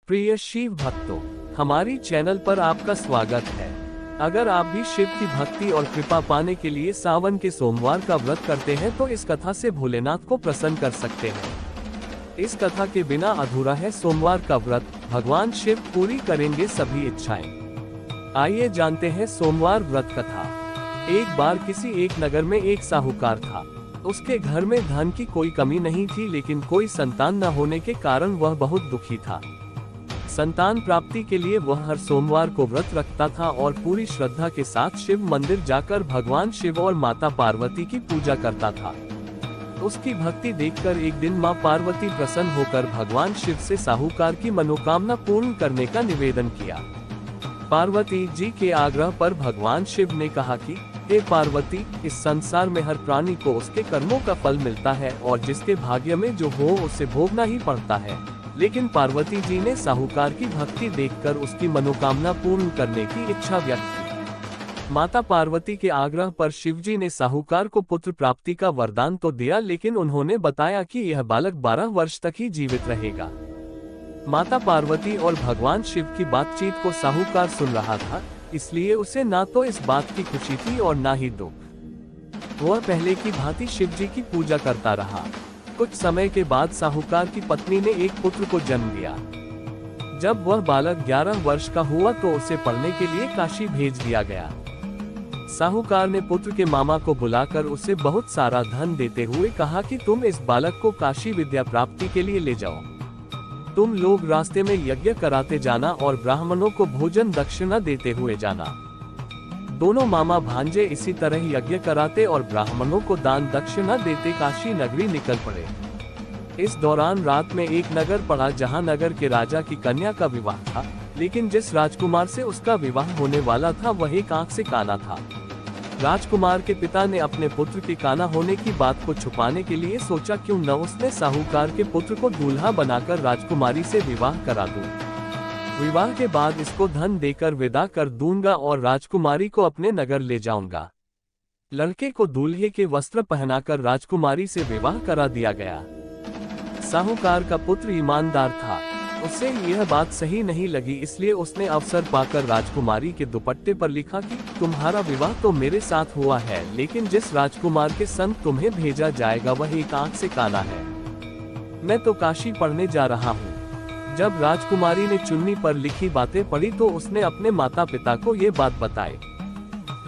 प्रिय शिव भक्तों, हमारी चैनल पर आपका स्वागत है। अगर आप भी शिव की भक्ति और कृपा पाने के लिए सावन के सोमवार का व्रत करते हैं तो इस कथा से भोलेनाथ को प्रसन्न कर सकते हैं। इस कथा के बिना अधूरा है सोमवार का व्रत। भगवान शिव पूरी करेंगे सभी इच्छाएं। आइए जानते हैं सोमवार व्रत कथा। एक बार किसी एक नगर में एक साहूकार था। उसके घर में धन की कोई कमी नहीं थी, लेकिन कोई संतान न होने के कारण वह बहुत दुखी था। संतान प्राप्ति के लिए वह हर सोमवार को व्रत रखता था और पूरी श्रद्धा के साथ शिव मंदिर जाकर भगवान शिव और माता पार्वती की पूजा करता था। उसकी भक्ति देखकर एक दिन मां पार्वती प्रसन्न होकर भगवान शिव से साहूकार की मनोकामना पूर्ण करने का निवेदन किया। पार्वती जी के आग्रह पर भगवान शिव ने कहा कि हे पार्वती, इस संसार में हर प्राणी को उसके कर्मों का फल मिलता है और जिसके भाग्य में जो हो उसे भोगना ही पड़ता है। लेकिन पार्वती जी ने साहूकार की भक्ति देखकर उसकी मनोकामना पूर्ण करने की इच्छा व्यक्त की। माता पार्वती के आग्रह पर शिवजी ने साहूकार को पुत्र प्राप्ति का वरदान तो दिया, लेकिन उन्होंने बताया कि यह बालक 12 वर्ष तक ही जीवित रहेगा। माता पार्वती और भगवान शिव की बातचीत को साहूकार सुन रहा था, इसलिए उसे ना तो इस बात की खुशी थी और ना ही दुख। वह पहले की भांति शिवजी की पूजा करता रहा। कुछ समय के बाद साहूकार की पत्नी ने एक पुत्र को जन्म दिया। जब वह बालक 11 वर्ष का हुआ तो उसे पढ़ने के लिए काशी भेज दिया गया। साहूकार ने पुत्र के मामा को बुलाकर उसे बहुत सारा धन देते हुए कहा कि तुम इस बालक को काशी विद्या प्राप्ति के लिए ले जाओ। तुम लोग रास्ते में यज्ञ कराते जाना और ब्राह्मणों को भोजन दक्षिणा देते हुए जाना। दोनों मामा भांजे इसी तरह यज्ञ कराते और ब्राह्मणों को दान दक्षिणा देते काशी नगरी निकल पड़े। इस दौरान रात में एक नगर पड़ा जहां नगर के राजा की कन्या का विवाह था, लेकिन जिस राजकुमार से उसका विवाह होने वाला था वह एक आंख से काना था। राजकुमार के पिता ने अपने पुत्र के काना होने की बात को छुपाने के लिए सोचा क्यों न उसने साहूकार के पुत्र को दूल्हा बनाकर राजकुमारी से विवाह करा दूं। विवाह के बाद इसको धन देकर विदा कर दूंगा और राजकुमारी को अपने नगर ले जाऊंगा। लड़के को दूल्हे के वस्त्र पहनाकर राजकुमारी से विवाह करा दिया गया। साहूकार का पुत्र ईमानदार था। उसे यह बात सही नहीं लगी, इसलिए उसने अवसर पाकर राजकुमारी के दुपट्टे पर लिखा कि तुम्हारा विवाह तो मेरे साथ हुआ है, लेकिन जिस राजकुमार के संग तुम्हें भेजा जाएगा वह एक आंख से काना है। मैं तो काशी पढ़ने जा रहा हूँ। जब राजकुमारी ने चुन्नी पर लिखी बातें पढ़ी तो उसने अपने माता पिता को ये बात बताई।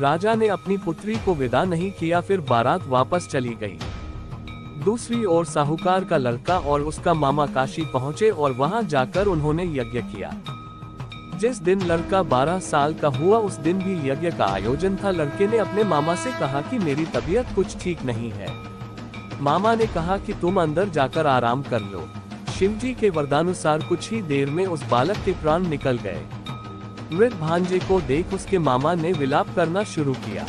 राजा ने अपनी पुत्री को विदा नहीं किया, फिर बारात वापस चली गई। दूसरी ओर साहूकार का लड़का और उसका मामा काशी पहुंचे और वहां जाकर उन्होंने यज्ञ किया। जिस दिन लड़का 12 साल का हुआ उस दिन भी यज्ञ का आयोजन था। लड़के ने अपने मामा से कहा कि मेरी तबीयत कुछ ठीक नहीं है। मामा ने कहा कि तुम अंदर जाकर आराम कर लो। शिवजी के वरदानुसार कुछ ही देर में उस बालक के प्राण निकल गए। मृत भांजे को देख उसके मामा ने विलाप करना शुरू किया।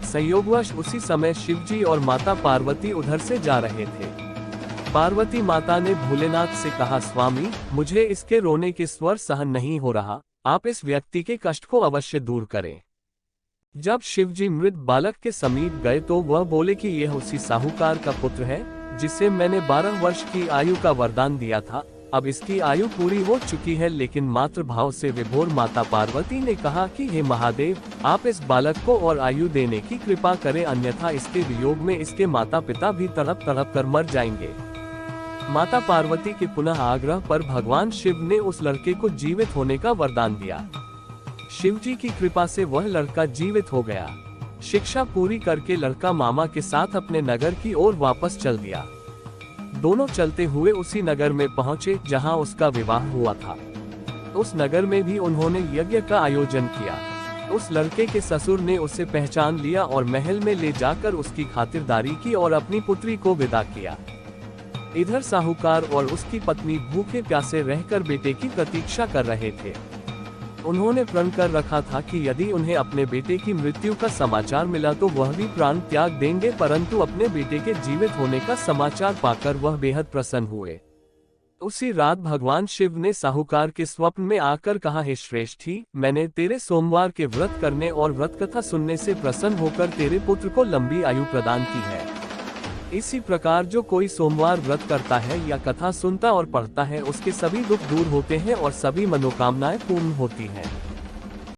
संयोगवश उसी समय शिवजी और माता पार्वती उधर से जा रहे थे। पार्वती माता ने भोलेनाथ से कहा, स्वामी, मुझे इसके रोने के स्वर सहन नहीं हो रहा, आप इस व्यक्ति के कष्ट को अवश्य दूर करें। जब शिवजी मृत बालक के समीप गए तो वह बोले कि यह उसी साहूकार का पुत्र है जिसे मैंने 12 वर्ष की आयु का वरदान दिया था। अब इसकी आयु पूरी हो चुकी है। लेकिन मातृ भाव से विभोर माता पार्वती ने कहा कि हे महादेव, आप इस बालक को और आयु देने की कृपा करें, अन्यथा इसके वियोग में इसके माता पिता भी तड़प तड़प कर मर जाएंगे। माता पार्वती के पुनः आग्रह पर भगवान शिव ने उस लड़के को जीवित होने का वरदान दिया। शिवजी की कृपा से वह लड़का जीवित हो गया। शिक्षा पूरी करके लड़का मामा के साथ अपने नगर की ओर वापस चल दिया। दोनों चलते हुए उसी नगर में पहुंचे जहां उसका विवाह हुआ था। उस नगर में भी उन्होंने यज्ञ का आयोजन किया। उस लड़के के ससुर ने उसे पहचान लिया और महल में ले जाकर उसकी खातिरदारी की और अपनी पुत्री को विदा किया। इधर साहूकार और उसकी पत्नी भूखे प्यासे रहकर बेटे की प्रतीक्षा कर रहे थे। उन्होंने प्रण कर रखा था कि यदि उन्हें अपने बेटे की मृत्यु का समाचार मिला तो वह भी प्राण त्याग देंगे, परंतु अपने बेटे के जीवित होने का समाचार पाकर वह बेहद प्रसन्न हुए। उसी रात भगवान शिव ने साहूकार के स्वप्न में आकर कहा, हे श्रेष्ठी, मैंने तेरे सोमवार के व्रत करने और व्रत कथा सुनने से प्रसन्न होकर तेरे पुत्र को लंबी आयु प्रदान की है। इसी प्रकार जो कोई सोमवार व्रत करता है या कथा सुनता और पढ़ता है, उसके सभी दुख दूर होते हैं और सभी मनोकामनाएं पूर्ण होती हैं।